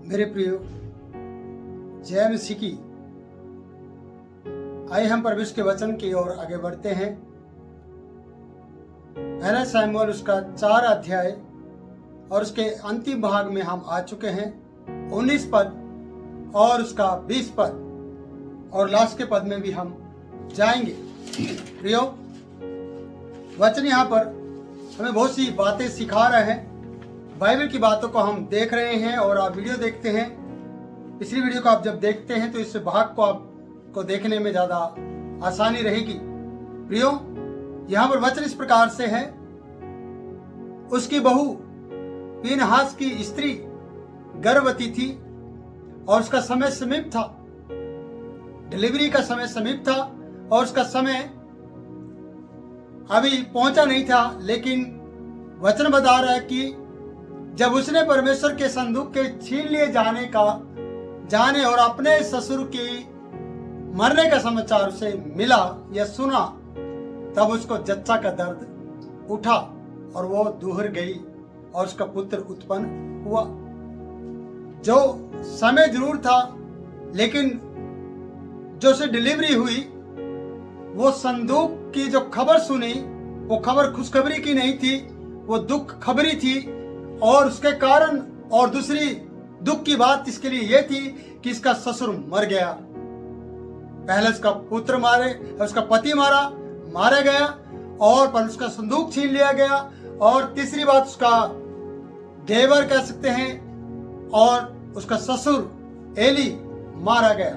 मेरे प्रियो, जय मसीह की। आइए हम परमेश्वर के वचन की ओर आगे बढ़ते हैं। पहला शमूएल उसका 4 अध्याय और उसके अंतिम भाग में हम आ चुके हैं। 19 पद और उसका 20 पद और लास्ट के पद में भी हम जाएंगे। प्रियो, वचन यहाँ पर हमें बहुत सी बातें सिखा रहे हैं। बाइबल की बातों को हम देख रहे हैं और आप वीडियो देखते हैं। पिछली वीडियो को आप जब देखते हैं तो इस भाग को आपको देखने में ज़्यादा आसानी रहेगी। प्रियो, यहाँ पर वचन इस प्रकार से है। उसकी बहू पीनहास की स्त्री गर्भवती थी और उसका समय समीप था, डिलीवरी का समय समीप था और उसका समय अभी पहुंचा नहीं था। लेकिन वचन बता रहा है कि जब उसने परमेश्वर के संदूक के छीन लिए जाने और अपने ससुर की मरने का समाचार उसे मिला या सुना, तब उसको जच्चा का दर्द उठा और वो दूहर गई और उसका पुत्र उत्पन्न हुआ। जो समय जरूर था, लेकिन जो उसे डिलीवरी हुई, वो संदूक की जो खबर सुनी, वो खबर खुशखबरी की नहीं थी, वो दुख खबरी थी। और उसके कारण और दूसरी दुख की बात इसके लिए यह थी कि इसका ससुर मर गया। पहले उसका पुत्र उसका पति मारा गया और पर उसका संदूक छीन लिया गया। और तीसरी बात, उसका देवर कह सकते हैं और उसका ससुर एली मारा गया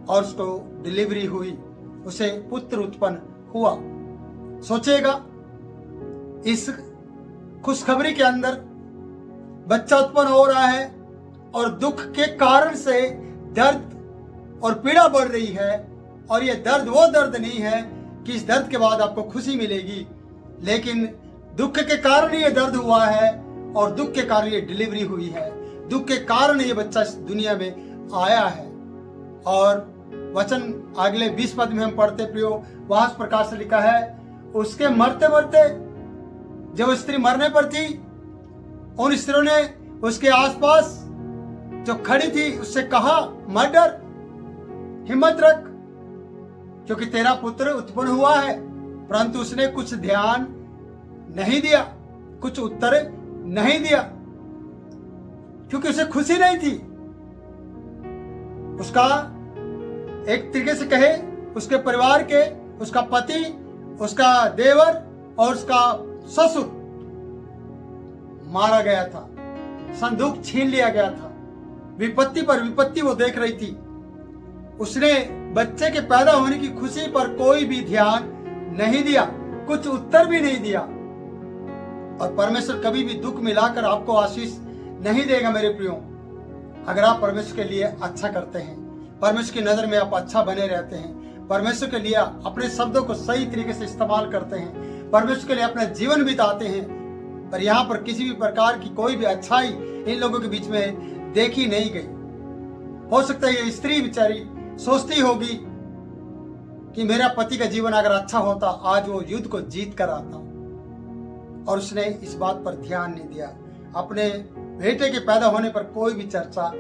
और उसको डिलीवरी हुई, उसे पुत्र उत्पन्न हुआ। सोचेगा, इस खुशखबरी के अंदर बच्चा उत्पन्न हो रहा है और दुख के कारण से दर्द और पीड़ा बढ़ रही है। और ये दर्द वो दर्द नहीं है कि इस दर्द के बाद आपको खुशी मिलेगी, लेकिन दुख के कारण ये दर्द हुआ है और दुख के कारण ये डिलीवरी हुई है, दुख के कारण ये बच्चा इस दुनिया में आया है। और वचन अगले 20 पद में हम पढ़ते प्रियो, वहां इस प्रकार से लिखा है, उसके मरते मरते जब स्त्री मरने पर थी, उन स्त्रियों ने उसके आसपास जो खड़ी थी उससे कहा, मत डर, हिम्मत रख, क्योंकि तेरा पुत्र उत्पन्न हुआ है। परंतु उसने कुछ ध्यान नहीं दिया, कुछ उत्तर नहीं दिया, क्योंकि उसे खुशी नहीं थी। उसका एक तरीके से कहे, उसके परिवार के, उसका पति, उसका देवर और उसका ससुर मारा गया था, संदूक छीन लिया गया था। विपत्ति पर विपत्ति वो देख रही थी। उसने बच्चे के पैदा होने की खुशी पर कोई भी ध्यान नहीं दिया, कुछ उत्तर भी नहीं दिया। और परमेश्वर कभी भी दुख मिलाकर आपको आशीष नहीं देगा मेरे प्रियो। अगर आप परमेश्वर के लिए अच्छा करते हैं, परमेश्वर की नजर में आप अच्छा बने रहते हैं, परमेश्वर के लिए अपने शब्दों को सही तरीके से इस्तेमाल करते हैं, परमेश्वर के लिए अपना जीवन बिताते हैं, पर यहाँ पर किसी भी प्रकार की कोई भी अच्छाई इन लोगों के बीच में देखी नहीं गई। हो सकता है ये स्त्री बेचारी सोचती होगी कि मेरा पति का जीवन अगर अच्छा होता, आज वो युद्ध को जीत कर आता। और उसने इस बात पर ध्यान नहीं दिया, अपने बेटे के पैदा होने पर कोई भी चर्चा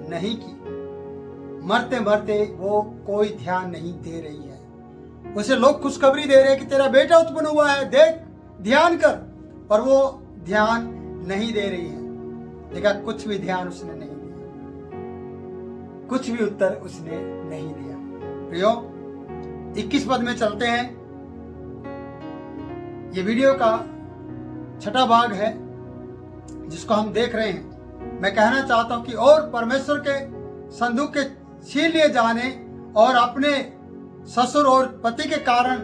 नहीं की। मरते मरते वो कोई ध्यान नहीं दे रही है। उसे लोग खुशखबरी दे रहे हैं कि तेरा बेटा उत्पन्न हुआ है, देख, ध्यान कर, पर वो ध्यान नहीं दे रही है। लेकिन कुछ भी ध्यान उसने नहीं दिया, कुछ भी उत्तर उसने नहीं दिया। प्रियो, 21 पद में चलते हैं। ये वीडियो का 6ठा भाग है जिसको हम देख रहे हैं। मैं कहना चाहता हूं कि और परमेश्वर के संदूक के छीन लिए जाने और अपने ससुर और पति के कारण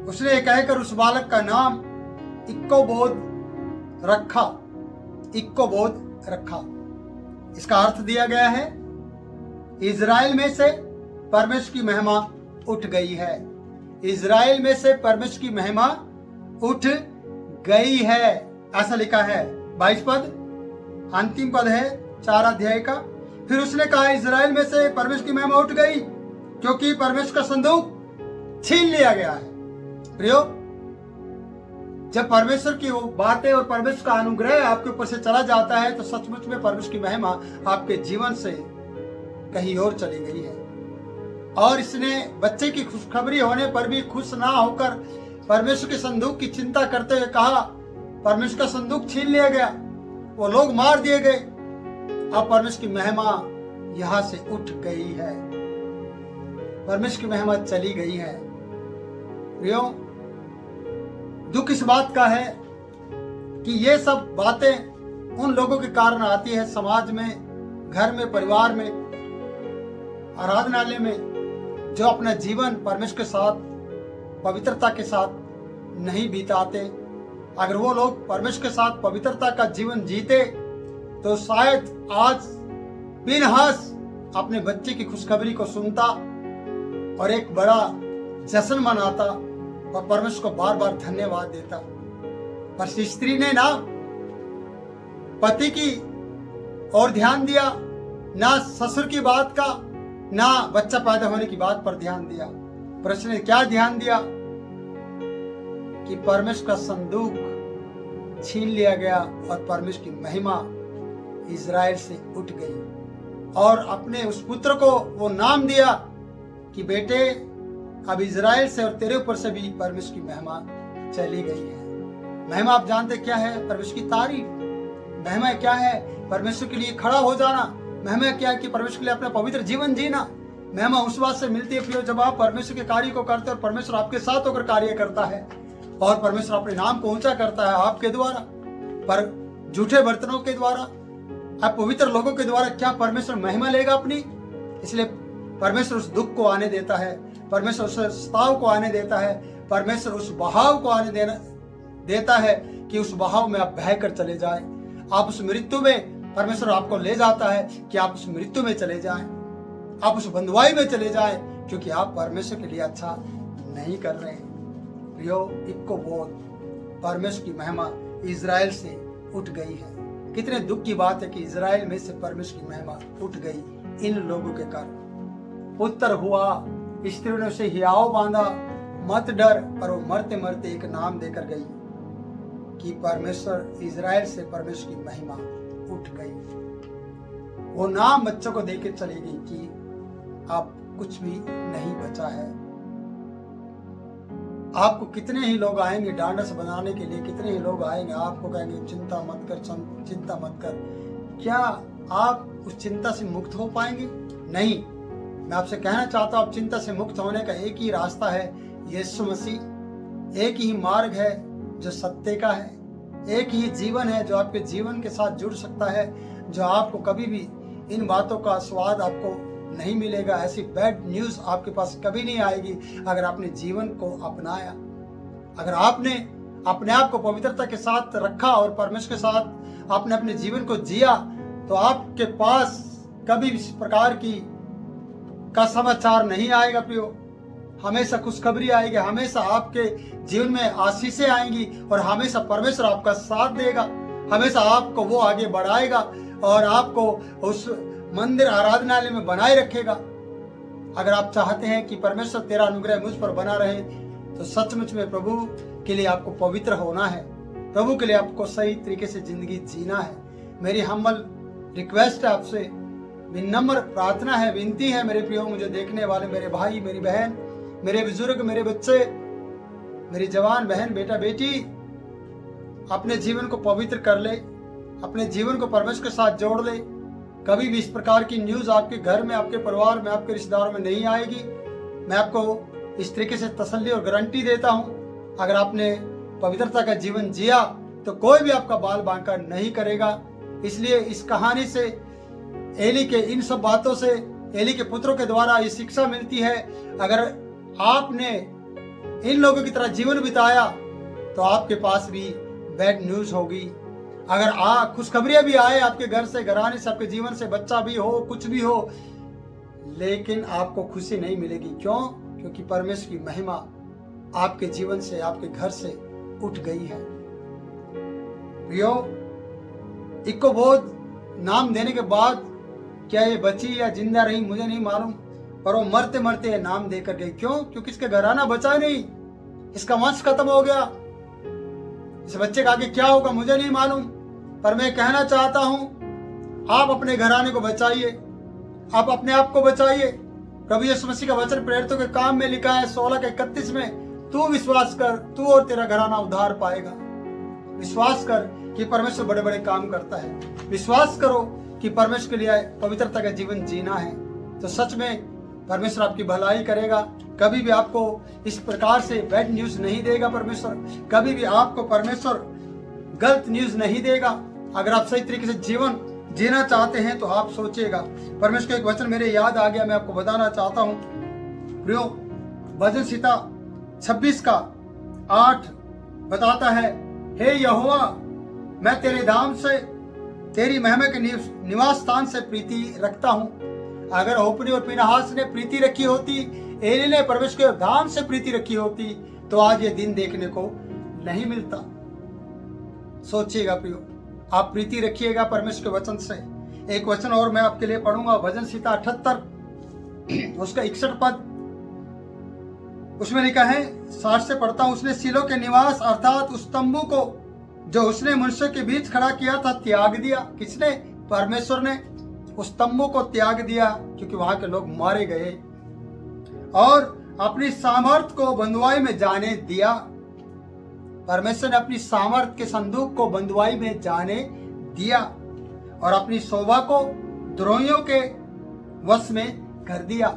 उसने कहकर उस बालक का नाम इक्कोबोध रखा। इसका अर्थ दिया गया है, इज़राइल में से परमेश्वर की महिमा उठ गई है। इज़राइल में से परमेश्वर की महिमा उठ गई है, ऐसा लिखा है। 22 पद अंतिम पद है 4 अध्याय का। फिर उसने कहा, इज़राइल में से परमेश्वर की महिमा उठ गई, क्योंकि परमेश्वर का संदूक छीन लिया गया है। प्रियो, जब परमेश्वर की वो बातें और परमेश्वर का अनुग्रह आपके ऊपर से चला जाता है तो सचमुच में परमेश्वर की महिमा आपके जीवन से कहीं और चली गई है। और इसने बच्चे की खुशखबरी होने पर भी खुश ना होकर परमेश्वर के संदूक की चिंता करते हुए कहा, परमेश्वर का संदूक छीन लिया गया, वो लोग मार दिए गए, अब परमेश्वर की महिमा यहां से उठ गई है, परमेश्वर की महिमा चली गई है। प्रियो, दुख इस बात का है कि ये सब बातें उन लोगों के कारण आती है, समाज में, घर में, परिवार में, आराधनालय में, जो अपना जीवन परमेश्वर के साथ पवित्रता के साथ नहीं बिताते। अगर वो लोग परमेश्वर के साथ पवित्रता का जीवन जीते तो शायद आज बिनहस अपने बच्चे की खुशखबरी को सुनता और एक बड़ा जश्न मनाता और परमेश्वर को बार बार धन्यवाद देता। पर स्त्री ने ना पति की और ध्यान दिया, ना ससुर की बात का, ना बच्चा पैदा होने की बात पर ध्यान दिया। प्रश्न ने क्या ध्यान दिया कि परमेश्वर का संदूक छीन लिया गया और परमेश्वर की महिमा इज़राइल से उठ गई। और अपने उस पुत्र को वो नाम दिया कि बेटे, अब इज़राइल से और तेरे ऊपर से भी परमेश्वर की महिमा चली गई है। महिमा आप जानते क्या है? परमेश्वर की तारीफ। महिमा क्या है? परमेश्वर के लिए खड़ा हो जाना। महिमा क्या है? कि परमेश्वर के लिए अपना पवित्र जीवन जीना। महिमा उस बात से मिलती है प्रियो, जब आप परमेश्वर के कार्य को करते हैं और परमेश्वर आपके साथ होकर कार्य करता है और परमेश्वर अपने नाम को ऊंचा करता है आपके द्वारा, पर झूठे बर्तनों के द्वारा, आप पवित्र लोगों के द्वारा क्या परमेश्वर महिमा लेगा अपनी? इसलिए परमेश्वर उस दुख को आने देता है, परमेश्वर उस स्ताव को आने देता है, परमेश्वर उस बहाव को आने देता है कि उस बहाव में आप बह कर चले जाए। आप उस मृत्यु में परमेश्वर आपको ले जाता है कि आप उस मृत्यु में चले जाएं, आप उस बंधुआई में चले जाएं, क्योंकि आप परमेश्वर के लिए अच्छा नहीं कर रहे हैं। प्रियो, इक्को बोध, परमेश्वर की महिमा इज़राइल से उठ गई है। कितने दुख की बात है कि इज़राइल में से परमेश्वर की महिमा उठ गई इन लोगों के कारण। पुत्र हुआ, स्त्रियों ने उसे हियाव बांधा, मत डर, पर वो मरते मरते एक नाम देकर गई कि परमेश्वर, इज़राइल से परमेश्वर की महिमा उठ गई। वो नाम बच्चों को देकर चली गई कि आप कुछ भी नहीं बचा है। आपको कितने ही लोग आएंगे डांडस बनाने के लिए, कितने ही लोग आएंगे, आपको कहेंगे चिंता मत कर, चिंता मत कर। क्या आप उस चिंता से मुक्त हो पाएंगे? नहीं। मैं आपसे कहना चाहता हूं, आप चिंता से मुक्त होने का एक ही रास्ता है, यीशु मसीह। एक ही मार्ग है जो सत्य का है, एक ही जीवन है जो आपके जीवन के साथ जुड़ सकता है, जो आपको कभी भी इन बातों का स्वाद आपको नहीं मिलेगा। ऐसी बैड न्यूज आपके पास कभी नहीं आएगी अगर आपने जीवन को अपनाया, अगर आपने अपने आप को पवित्रता के साथ रखा और परमेश्वर के साथ आपने अपने जीवन को जिया, तो आपके पास कभी इस प्रकार का समाचार नहीं आएगा प्रियो। हमेशा खुशखबरी आएगी, हमेशा आपके जीवन में आशीषें आएंगी और हमेशा परमेश्वर आपका साथ देगा, हमेशा आपको वो आगे बढ़ाएगा और आपको उस मंदिर आराधनालय में बनाए रखेगा। अगर आप चाहते हैं कि परमेश्वर तेरा अनुग्रह मुझ पर बना रहे, तो सचमुच में प्रभु के लिए आपको पवित्र होना है, प्रभु के लिए आपको सही तरीके से जिंदगी जीना है। मेरी हम्बल रिक्वेस्ट है आपसे, विनम्र प्रार्थना है, विनती है मेरे प्रियो, मुझे देखने वाले मेरे भाई, मेरी बहन, मेरे बुजुर्ग, मेरे बच्चे, मेरी जवान बहन, बेटा बेटी, अपने जीवन को पवित्र कर ले, अपने जीवन को परमेश्वर के साथ जोड़ ले। कभी भी इस प्रकार की न्यूज आपके घर में, आपके परिवार में, आपके रिश्तेदारों में नहीं आएगी। मैं आपको इस तरीके से तसल्ली और गारंटी देता हूं, अगर आपने पवित्रता का जीवन जिया तो कोई भी आपका बाल बांका नहीं करेगा। इसलिए इस कहानी से, एली के इन सब बातों से, एली के पुत्रों के द्वारा ये शिक्षा मिलती है, अगर आपने इन लोगों की तरह जीवन बिताया तो आपके पास भी बैड न्यूज होगी। अगर खुशखबरियां भी आए आपके घर से, घराने से, आपके जीवन से, बच्चा भी हो, कुछ भी हो, लेकिन आपको खुशी नहीं मिलेगी। क्यों? क्योंकि परमेश्वर की महिमा आपके जीवन से, आपके घर से उठ गई है। प्रियो, इक्को बोध नाम देने के बाद क्या ये बची या जिंदा रही मुझे नहीं मालूम, पर वो मरते मरते नाम देकर गई। क्यों? क्योंकि इसका घराना बचा नहीं, इसका वंश खत्म हो गया। इस बच्चे का आगे क्या होगा मुझे नहीं मालूम, पर मैं कहना चाहता हूं आप अपने घराने को बचाइए, आप अपने आप को बचाइए। प्रभु यीशु मसीह का वचन प्रेरितों के काम में लिखा है 16:31 में, तू विश्वास कर, तू और तेरा घराना उद्धार पाएगा। विश्वास कर कि परमेश्वर बड़े बड़े काम करता है। विश्वास करो कि परमेश्वर के लिए पवित्रता का जीवन जीना है, तो सच में परमेश्वर आपकी भलाई करेगा। कभी भी आपको इस प्रकार से बैड न्यूज नहीं देगा परमेश्वर, कभी भी आपको परमेश्वर गलत न्यूज नहीं देगा। अगर आप सही तरीके से जीवन जीना चाहते हैं तो आप सोचिएगा। परमेश्वर का एक वचन मेरे याद आ गया, मैं आपको बताना चाहता हूं प्रियो। भजन संहिता 26:8 बताता है, हे यहोवा मैं तेरे धाम से, तेरी महिमा के निवास स्थान से प्रीति रखता हूं। अगर होपनी और पीनहास ने प्रीति रखी होती, एली ने परमेश्वर के धाम से प्रीति रखी होती, तो आज ये दिन देखने को नहीं मिलता। सोचिएगा प्रियो, आप प्रीति रखिएगा परमेश्वर के वचन से। एक वचन और मैं आपके लिए पढ़ूंगा, भजन संहिता 78 उसका 61 पद, उसमें लिखा है, 60 से पढ़ता हूं। उसने सिलो के निवास अर्थात उस तंबू को जो उसने मनुष्य के बीच खड़ा किया था त्याग दिया। किसने? परमेश्वर ने उस तंबू को त्याग दिया, क्योंकि वहां के लोग मारे गए, और अपनी सामर्थ को बंधुआई में जाने दिया। परमेश्वर ने अपनी सामर्थ के संदूक को बंधुआई में जाने दिया और अपनी शोभा को द्रोहियों के वश में कर दिया।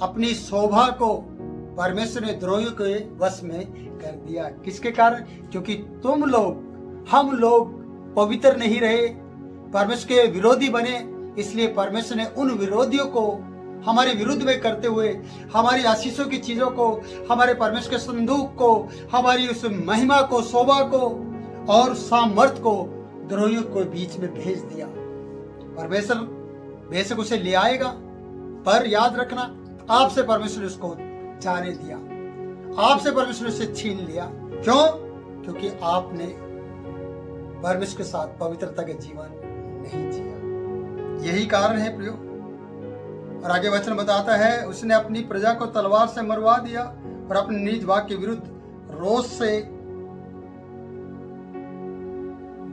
अपनी शोभा को परमेश्वर ने द्रोहियों के वश में कर दिया। किसके कारण? क्योंकि तुम लोग, हम लोग पवित्र नहीं रहे, परमेश्वर के विरोधी बने, इसलिए परमेश्वर ने उन विरोधियों को हमारे विरुद्ध में करते हुए हमारी आशीषों की चीजों को, हमारे परमेश्वर के संदूक को, हमारी उस महिमा को, शोभा को और सामर्थ को द्रोहियों के बीच में भेज दिया। परमेश्वर बेशक उसे ले आएगा, पर याद रखना आपसे परमेश्वर ने उसको जाने दिया, आपसे परमेश्वर ने उसे छीन लिया। क्यों? क्योंकि आपने परमेश्वर के साथ पवित्रता के जीवन नहीं जिया। यही कारण है प्रियो। और आगे वचन बताता है, उसने अपनी प्रजा को तलवार से मरवा दिया और अपने निज भाग के विरुद्ध रोष से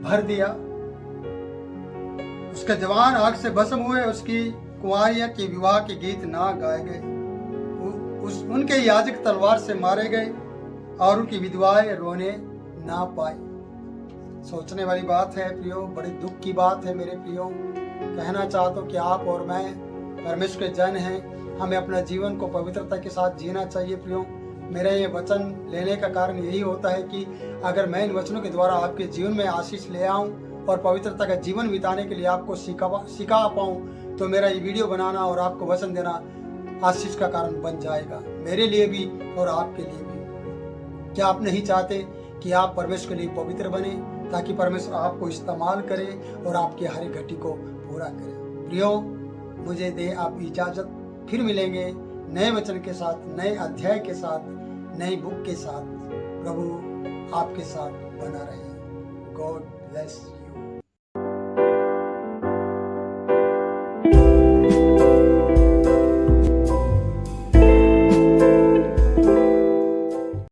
भर दिया। उसके जवान आग से भस्म हुए, उसकी कुंवारियां के विवाह के गीत ना गाए गए। उनके याजक तलवार से मारे गए और उनकी विधवाएं रोने ना पाई। सोचने वाली बात है प्रियो, बड़ी दुख की बात है मेरे प्रियो। कहना चाहता हूं कि आप और मैं परमेश्वर के जन हैं, हमें अपना जीवन को पवित्रता के साथ जीना चाहिए प्रियो। मेरा ये वचन लेने का कारण यही होता है कि अगर मैं इन वचनों के द्वारा आपके जीवन में आशीष ले आऊं और पवित्रता का जीवन बिताने के लिए आपको सिखा पाऊं, तो मेरा ये वीडियो बनाना और आपको वचन देना आशीष का कारण बन जाएगा, मेरे लिए भी और आपके लिए भी। क्या आप नहीं चाहते कि आप परमेश्वर के लिए पवित्र बने, ताकि परमेश्वर आपको इस्तेमाल करे और आपके हर एक घटी को पूरा करे? प्रियो, मुझे दे आप इजाजत, फिर मिलेंगे नए वचन के साथ, नए अध्याय के साथ, नई बुक के साथ। प्रभु आपके साथ बना रहे। God bless.